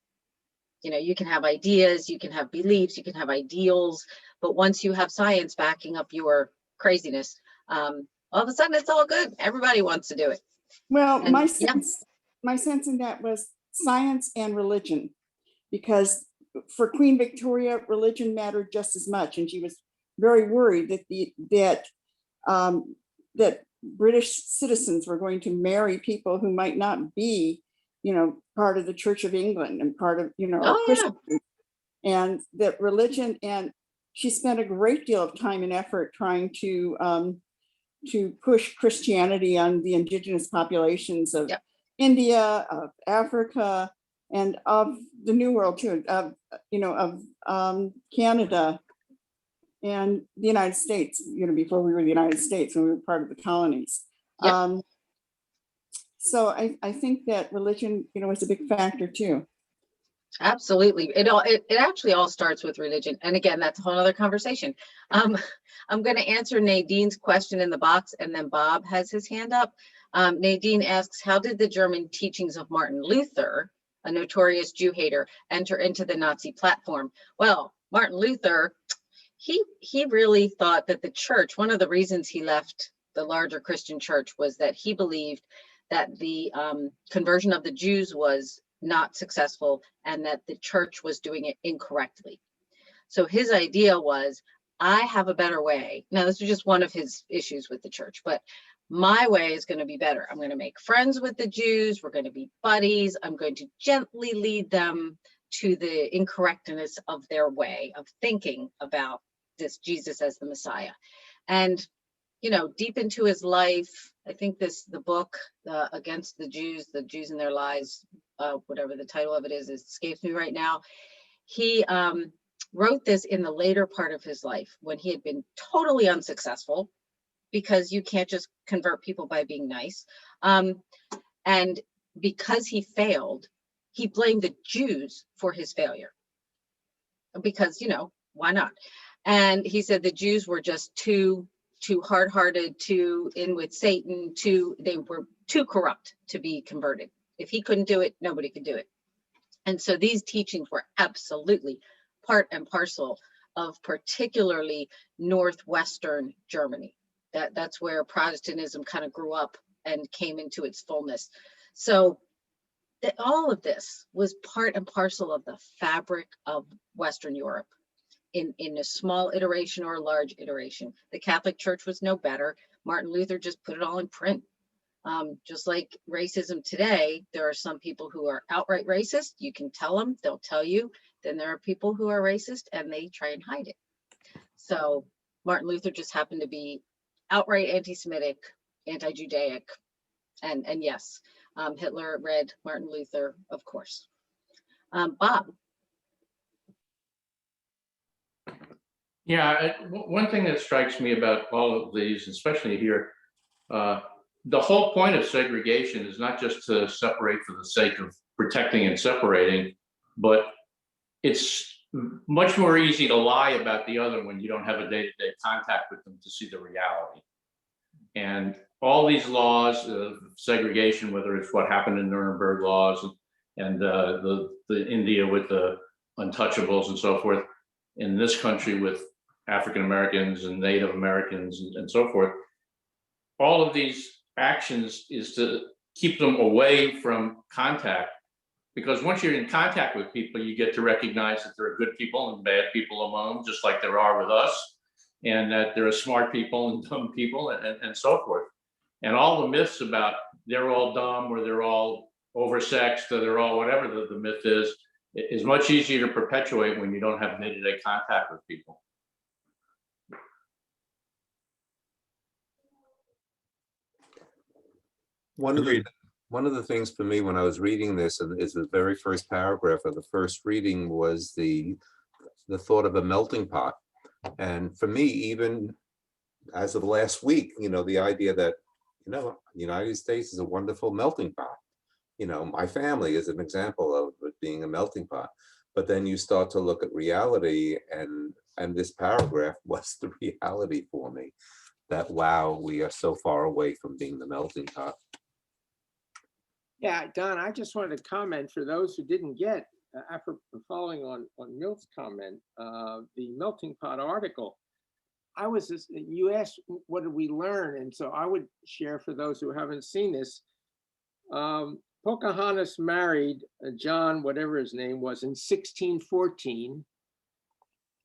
You can have ideas, you can have beliefs, you can have ideals, but once you have science backing up your craziness, all of a sudden it's all good. Everybody wants to do it. Well, my sense in that was science and religion, because for Queen Victoria, religion mattered just as much, and she was very worried that British citizens were going to marry people who might not be, part of the Church of England and part of, Christian, and that religion. And she spent a great deal of time and effort trying to push Christianity on the indigenous populations of India, of Africa, and of the New World too, of Canada and the United States, before we were the United States, when we were part of the colonies. Yep. So I think that religion, was a big factor too. Absolutely. It actually all starts with religion. And again, that's a whole other conversation. I'm going to answer Nadine's question in the box, and then Bob has his hand up. Nadine asks, how did the German teachings of Martin Luther, a notorious Jew hater, enter into the Nazi platform? Well, Martin Luther, he really thought that the church, one of the reasons he left the larger Christian church was that he believed that the conversion of the Jews was not successful, and that the church was doing it incorrectly. So his idea was, I have a better way. Now, this was just one of his issues with the church, but my way is going to be better. I'm going to make friends with the Jews. We're going to be buddies. I'm going to gently lead them to the incorrectness of their way of thinking about this Jesus as the Messiah. And, you know, deep into his life, I think the book, Against the Jews and Their Lies, whatever the title of it is, it escapes me right now. He wrote this in the later part of his life when he had been totally unsuccessful, because you can't just convert people by being nice. And because he failed, he blamed the Jews for his failure. Because, you know, why not? And he said the Jews were just too hard-hearted, too in with Satan, they were too corrupt to be converted. If he couldn't do it, nobody could do it. And so these teachings were absolutely part and parcel of particularly Northwestern Germany. That's where Protestantism kind of grew up and came into its fullness. So all of this was part and parcel of the fabric of Western Europe in a small iteration or a large iteration. The Catholic Church was no better. Martin Luther just put it all in print. Just like racism today, there are some people who are outright racist. You can tell them, they'll tell you. Then there are people who are racist and they try and hide it. So Martin Luther just happened to be outright anti-Semitic, anti-Judaic, and yes, Hitler read Martin Luther, of course. Bob. Yeah, one thing that strikes me about all of these, especially here, the whole point of segregation is not just to separate for the sake of protecting and separating, but it's much more easy to lie about the other when you don't have a day-to-day contact with them to see the reality. And all these laws of segregation, whether it's what happened in Nuremberg laws and the India with the untouchables and so forth, in this country with African Americans and Native Americans and so forth, all of these actions is to keep them away from contact. Because once you're in contact with people, you get to recognize that there are good people and bad people among them, just like there are with us, and that there are smart people and dumb people and so forth. And all the myths about they're all dumb or they're all oversexed or they're all whatever the myth is much easier to perpetuate when you don't have day-to-day contact with people. One of the things for me when I was reading this is the very first paragraph of the first reading was the thought of a melting pot. And for me, even as of last week, you know, the idea that, you know, the United States is a wonderful melting pot. You know, my family is an example of it being a melting pot. But then you start to look at reality, and this paragraph was the reality for me, that, wow, we are so far away from being the melting pot. Yeah, Don, I just wanted to comment for those who didn't get, after following on Milt's comment, the melting pot article. You asked, what did we learn? And so I would share for those who haven't seen this. Pocahontas married John, whatever his name was, in 1614.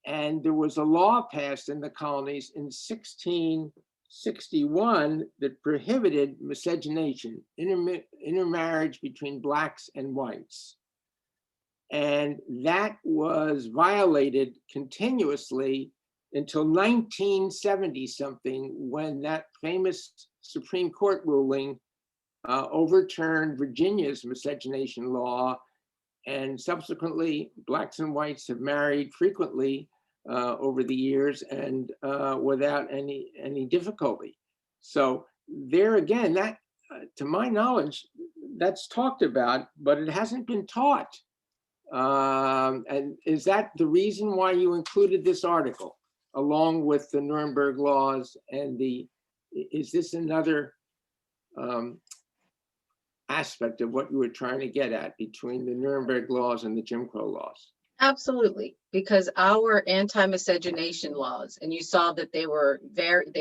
And there was a law passed in the colonies in 1661 that prohibited miscegenation, intermarriage between blacks and whites. And that was violated continuously until 1970 something, when that famous Supreme Court ruling overturned Virginia's miscegenation law, and subsequently blacks and whites have married frequently over the years and without any difficulty. So there again, that to my knowledge, that's talked about, but it hasn't been taught. And is that the reason why you included this article along with the Nuremberg laws and is this another aspect of what you were trying to get at between the Nuremberg laws and the Jim Crow laws? Absolutely, because our anti-miscegenation laws, and you saw that they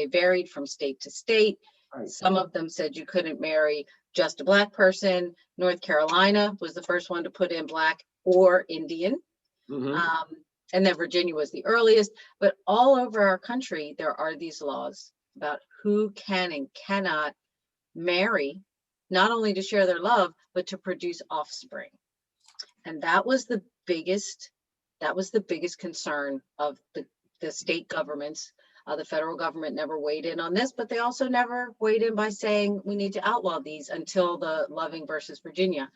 varied from state to state. Right. Some of them said you couldn't marry just a Black person. North Carolina was the first one to put in Black or Indian. And then Virginia was the earliest. But all over our country, there are these laws about who can and cannot marry, not only to share their love, but to produce offspring. And that was the biggest concern of the state governments. The federal government never weighed in on this, but they also never weighed in by saying we need to outlaw these until the Loving versus Virginia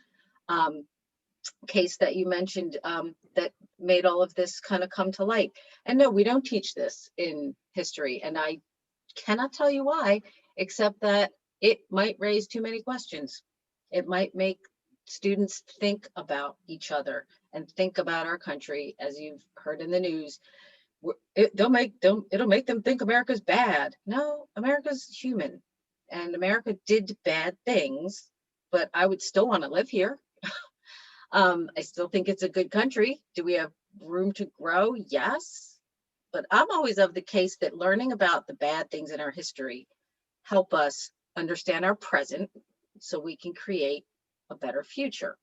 case that you mentioned that made all of this kind of come to light. And no, we don't teach this in history. And I cannot tell you why, except that it might raise too many questions. It might make students think about each other and think about our country, as you've heard in the news. It'll make them think America's bad. No, America's human, and America did bad things, but I would still want to live here. I still think it's a good country. Do we have room to grow? Yes. But I'm always of the case that learning about the bad things in our history help us understand our present so we can create a better future.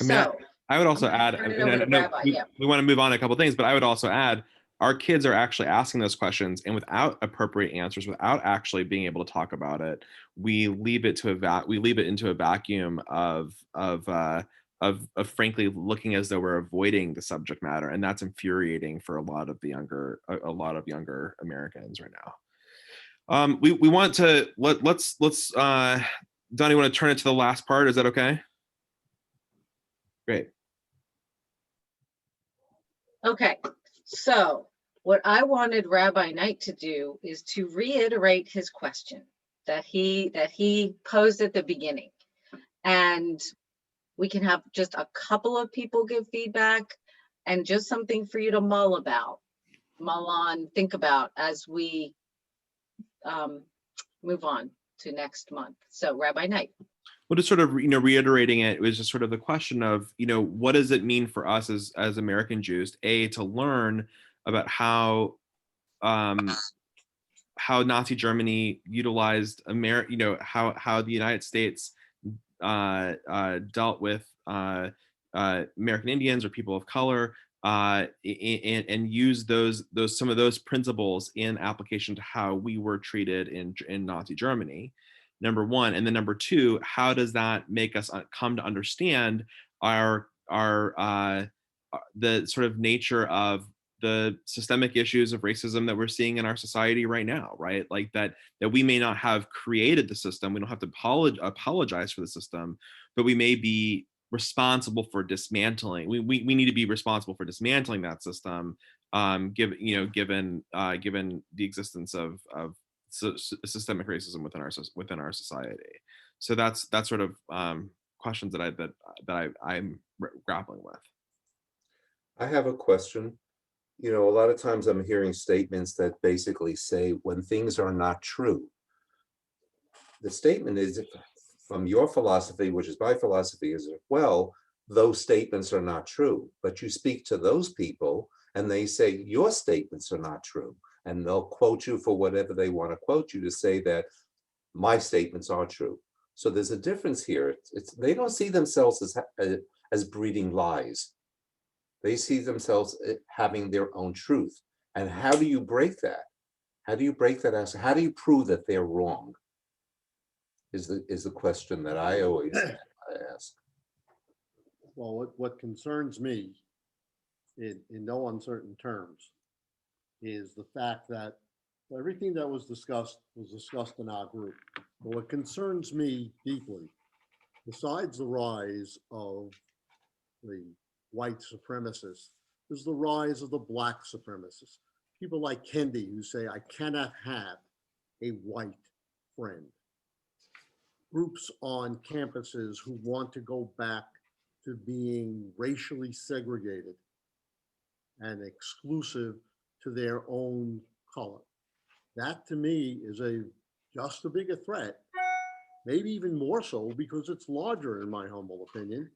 I mean, I would also add, turn it and over I to know Rabbi, we want to move on to a couple of things, but I would also add, our kids are actually asking those questions, and without appropriate answers, without actually being able to talk about it, we leave it into a vacuum of frankly looking as though we're avoiding the subject matter, and that's infuriating for a lot of younger Americans right now. We want to let's Donna, you want to turn it to the last part? Is that okay? Great. Okay, so what I wanted Rabbi Knight to do is to reiterate his question that he posed at the beginning, and we can have just a couple of people give feedback and just something for you to mull on, think about as we move on to next month. So Rabbi Knight. Well, just sort of, reiterating it was just sort of the question of, what does it mean for us as American Jews, to learn about how Nazi Germany utilized how the United States dealt with American Indians or people of color, and use some of those principles in application to how we were treated in Nazi Germany. Number one, and then number two, how does that make us come to understand the sort of nature of the systemic issues of racism that we're seeing in our society right now, right? Like that we may not have created the system, we don't have to apologize for the system, but we may be responsible for dismantling. We need to be responsible for dismantling that system, given the existence of systemic racism within our society. So that's sort of questions that I'm grappling with. I have a question. A lot of times I'm hearing statements that basically say when things are not true. The statement is, from your philosophy, which is my philosophy, is well, those statements are not true. But you speak to those people and they say your statements are not true. And they'll quote you for whatever they want to quote you to say that my statements are true. So there's a difference here. They don't see themselves as breeding lies. They see themselves having their own truth. And how do you break that? How do you break that out? How do you prove that they're wrong? Is the question that I always ask. Well, what concerns me in no uncertain terms is the fact that everything that was discussed in our group. But what concerns me deeply, besides the rise of the white supremacists, is the rise of the black supremacists. People like Kendi who say, I cannot have a white friend. Groups on campuses who want to go back to being racially segregated and exclusive to their own color. That to me is just a bigger threat, maybe even more so because it's larger, in my humble opinion,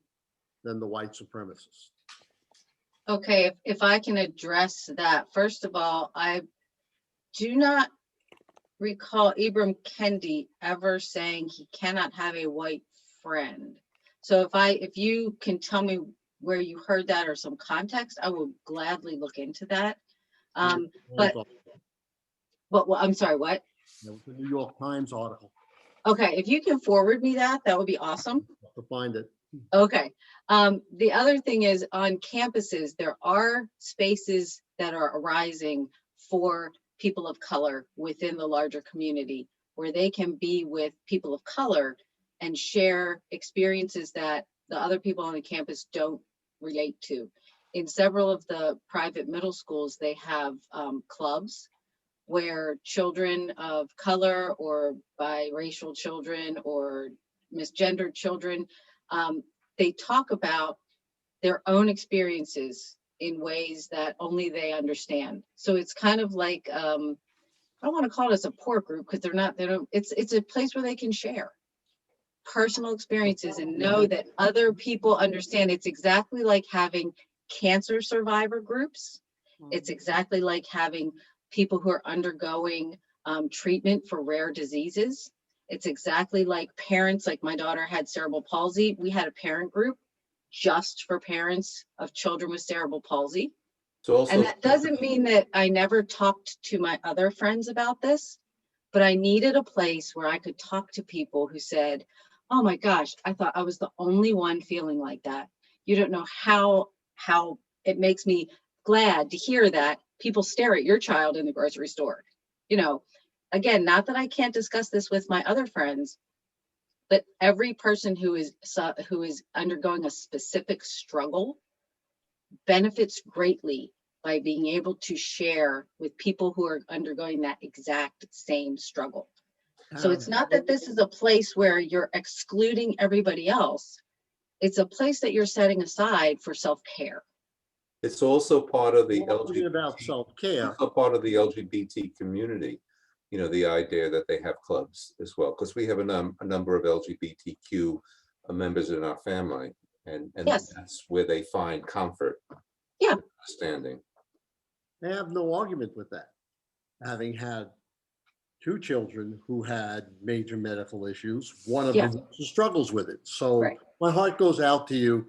than the white supremacists. Okay, if I can address that. First of all, I do not recall Ibram Kendi ever saying he cannot have a white friend. So if you can tell me where you heard that or some context, I will gladly look into that. But I'm sorry, what? That was the New York Times article. Okay, if you can forward me that, that would be awesome. Have to find it. Okay. The other thing is on campuses, there are spaces that are arising for people of color within the larger community where they can be with people of color and share experiences that the other people on the campus don't relate to. In several of the private middle schools, they have clubs where children of color or biracial children or misgendered children, they talk about their own experiences in ways that only they understand. So it's kind of like, I don't want to call it a support group because it's a place where they can share personal experiences and know that other people understand. It's exactly like having cancer survivor groups. It's exactly like having people who are undergoing treatment for rare diseases. It's exactly like parents, like my daughter had cerebral palsy. We had a parent group just for parents of children with cerebral palsy. And that doesn't mean that I never talked to my other friends about this, but I needed a place where I could talk to people who said, oh my gosh, I thought I was the only one feeling like that. You don't know how it makes me glad to hear that people stare at your child in the grocery store. You know, again, not that I can't discuss this with my other friends, but every person who is undergoing a specific struggle benefits greatly by being able to share with people who are undergoing that exact same struggle. So it's not that this is a place where you're excluding everybody else. It's a place that you're setting aside for self-care. It's also part of the Talking about self-care. also part of the LGBT community. You know, the idea that they have clubs as well, because we have a number of LGBTQ members in our family, and Yes. that's where they find comfort. Yeah. Understanding. I have no argument with that. Having had 2 children who had major medical issues, one of them struggles with it. So my heart goes out to you.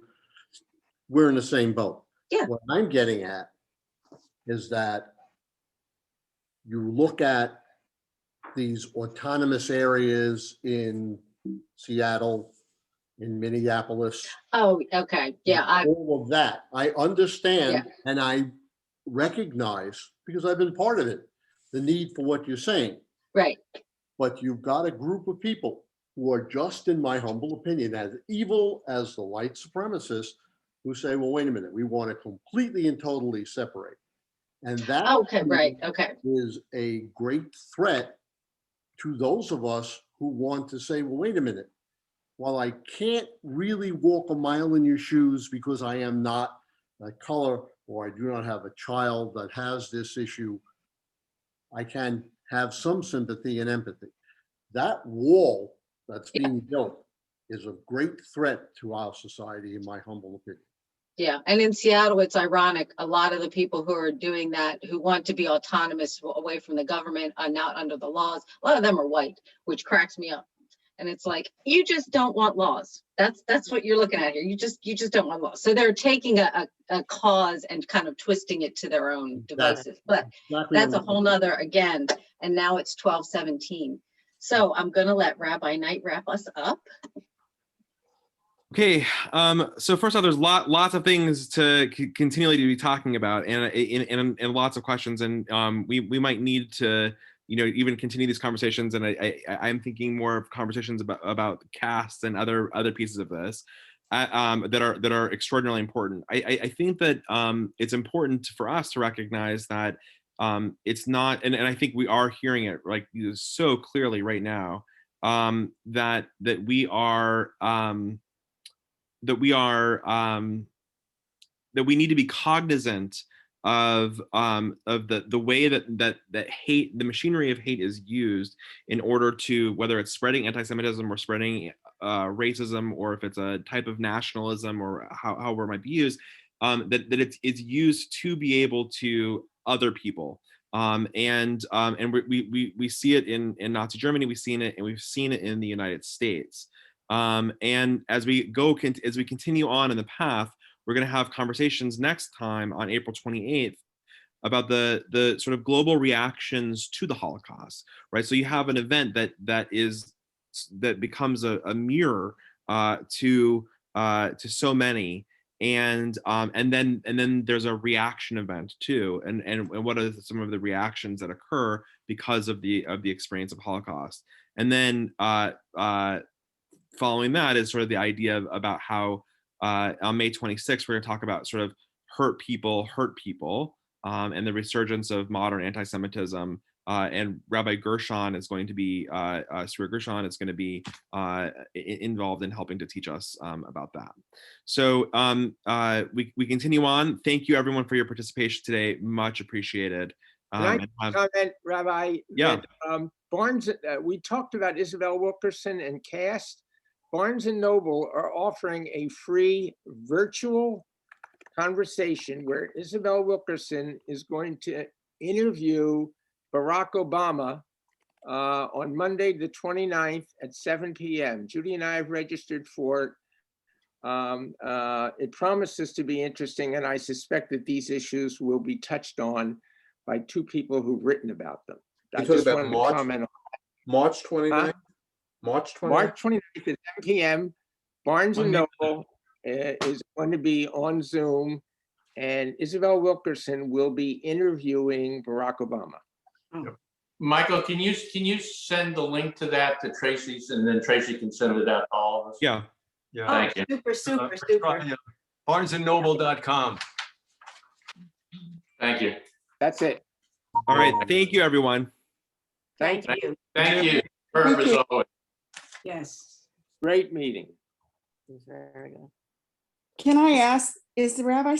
We're in the same boat. Yeah. What I'm getting at is that you look at these autonomous areas in Seattle, in Minneapolis. Oh, okay. Yeah. All of that. I understand and I recognize, because I've been part of it, the need for what you're saying. Right. But you've got a group of people who are just, in my humble opinion, as evil as the white supremacists who say, well, wait a minute, we want to completely and totally separate. And that is a great threat to those of us who want to say, well, wait a minute, while I can't really walk a mile in your shoes because I am not a color or I do not have a child that has this issue, I can have some sympathy and empathy. That wall that's being built is a great threat to our society, in my humble opinion. Yeah, and in Seattle, it's ironic. A lot of the people who are doing that, who want to be autonomous away from the government and not under the laws, a lot of them are white, which cracks me up. And it's like, you just don't want laws. That's what you're looking at here. You just don't want laws. So they're taking a cause and kind of twisting it to their own devices. But that's a whole nother, again, and now it's 12:17. So I'm gonna let Rabbi Knight wrap us up. Okay, so first off, there's lots of things to continually to be talking about, and lots of questions, and we might need to, you know, even continue these conversations. And I'm thinking more of conversations about caste and other pieces of this that are extraordinarily important. I think that it's important for us to recognize that it's not, and I think we are hearing it like so clearly right now, that we are. That we need to be cognizant of the way that hate, the machinery of hate, is used in order to, whether it's spreading anti-Semitism or spreading racism, or if it's a type of nationalism, or however it might be used, that it's used to be able to other people. And we see it in Nazi Germany. We've seen it in the United States. And as we continue on in the path, we're going to have conversations next time on April 28th about the sort of global reactions to the Holocaust, right? So you have an event that becomes a mirror to so many, and then there's a reaction event too, and what are some of the reactions that occur because of the experience of Holocaust, and then following that is sort of the idea about how on May 26th we're going to talk about sort of hurt people, and the resurgence of modern anti-Semitism. And Rabbi Gershon is going to be, Stuart Gershon is going to be involved in helping to teach us about that. So we continue on. Thank you everyone for your participation today. Much appreciated. Can I comment, Rabbi? Yeah. That, Barnes, we talked about Isabel Wilkerson and CAST. Barnes and Noble are offering a free virtual conversation where Isabel Wilkerson is going to interview Barack Obama on Monday, the 29th at 7 p.m. Judy and I have registered for it. It promises to be interesting, and I suspect that these issues will be touched on by two people who've written about them. I just wanted to comment on March 29th? Huh? March 29th? March 29th at 7 p.m. Barnes and Noble is going to be on Zoom, and Isabel Wilkerson will be interviewing Barack Obama. Michael, can you send the link to that to Tracy's, and then Tracy can send it out to all of us? Yeah. Yeah. Thank you. Super. BarnesandNoble.com. Thank you. That's it. All right. Thank you, everyone. Thank you. Thank you. Herb, as always. Yes. Great meeting. Can I ask, is the rabbi